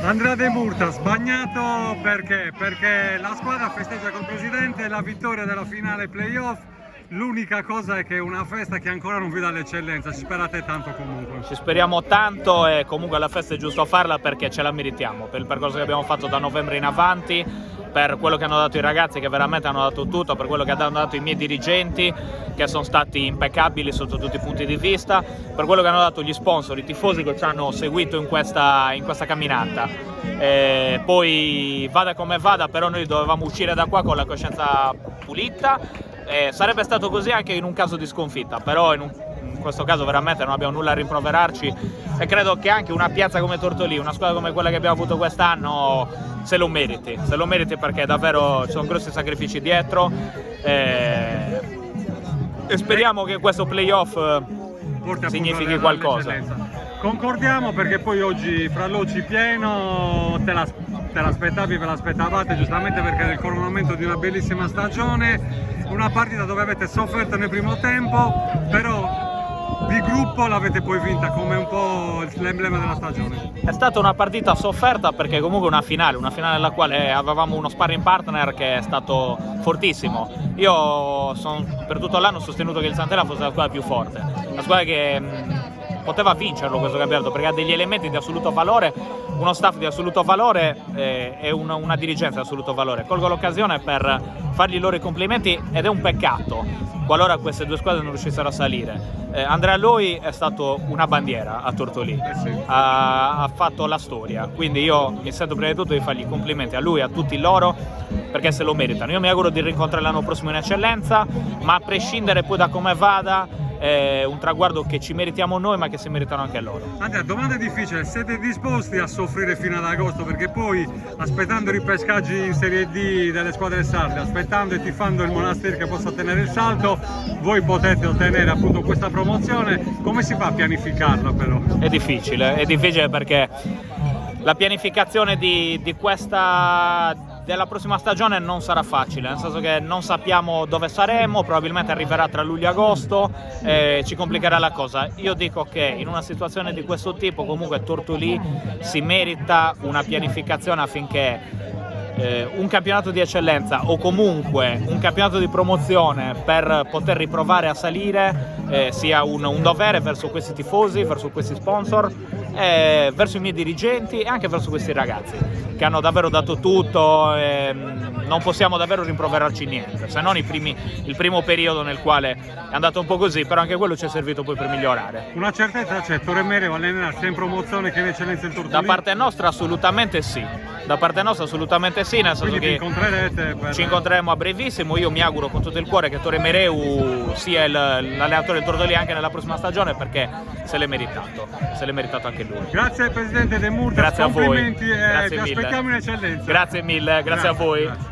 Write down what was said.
Andrea De Murtas, bagnato perché? Perché la squadra festeggia col presidente la vittoria della finale playoff. L'unica cosa è che è una festa che ancora non vede l'eccellenza, ci sperate tanto comunque. Ci speriamo tanto e comunque la festa è giusto farla perché ce la meritiamo, per il percorso che abbiamo fatto da novembre in avanti, per quello che hanno dato i ragazzi che veramente hanno dato tutto, per quello che hanno dato i miei dirigenti che sono stati impeccabili sotto tutti i punti di vista, per quello che hanno dato gli sponsor, i tifosi che ci hanno seguito in questa camminata. Poi vada come vada, però noi dovevamo uscire da qua con la coscienza pulita. Sarebbe stato così anche in un caso di sconfitta, però in questo caso veramente non abbiamo nulla a rimproverarci e credo che anche una piazza come Tortolì, una squadra come quella che abbiamo avuto quest'anno, se lo meriti perché davvero ci sono grossi sacrifici dietro e speriamo che questo playoff significhi qualcosa. Concordiamo, perché poi oggi fra Loci pieno, te l'aspettavi, ve l'aspettavate giustamente perché è il coronamento di una bellissima stagione, una partita dove avete sofferto nel primo tempo, però di gruppo l'avete poi vinta come un po' l'emblema della stagione. È stata una partita sofferta perché comunque una finale nella quale avevamo uno sparring partner che è stato fortissimo. Io per tutto l'anno ho sostenuto che il Sant'Ela fosse la squadra più forte, la squadra che poteva vincerlo questo campionato perché ha degli elementi di assoluto valore, uno staff di assoluto valore e una dirigenza di assoluto valore. Colgo l'occasione per fargli loro i complimenti ed è un peccato qualora queste due squadre non riuscissero a salire. Andrea Loi è stato una bandiera a Tortolì, ha fatto la storia, quindi io mi sento prima di tutto di fargli i complimenti a lui e a tutti loro perché se lo meritano. Io mi auguro di rincontrare l'anno prossimo in eccellenza, ma a prescindere poi da come vada è un traguardo che ci meritiamo noi ma che si meritano anche loro. Andrea, domanda difficile, siete disposti a soffrire fino ad agosto? Perché poi aspettando i ripescaggi in Serie D delle squadre sarde, aspettando e tifando il Monastir che possa ottenere il salto, voi potete ottenere appunto questa promozione. Come si fa a pianificarla però? È difficile perché la pianificazione della prossima stagione non sarà facile, nel senso che non sappiamo dove saremo, probabilmente arriverà tra luglio e agosto, ci complicherà la cosa. Io dico che in una situazione di questo tipo comunque Tortolì si merita una pianificazione affinché un campionato di eccellenza o comunque un campionato di promozione per poter riprovare a salire sia un dovere verso questi tifosi, verso questi sponsor, verso i miei dirigenti e anche verso questi ragazzi che hanno davvero dato tutto. Non possiamo davvero rimproverarci niente, se non il primo periodo nel quale è andato un po' così, però anche quello ci è servito poi per migliorare. Una certezza c'è, Torre Mereo allenerà sia in promozione che in eccellenza il Tortolì? Da parte nostra assolutamente sì, nel senso che ci incontreremo a brevissimo. Io mi auguro con tutto il cuore che Torre Mereu sia l'allenatore del Tortolì anche nella prossima stagione perché se l'è meritato anche lui. Grazie al presidente De Murtas, grazie a voi, complimenti e ti aspettiamo in eccellenza. Grazie mille, grazie a voi. Grazie.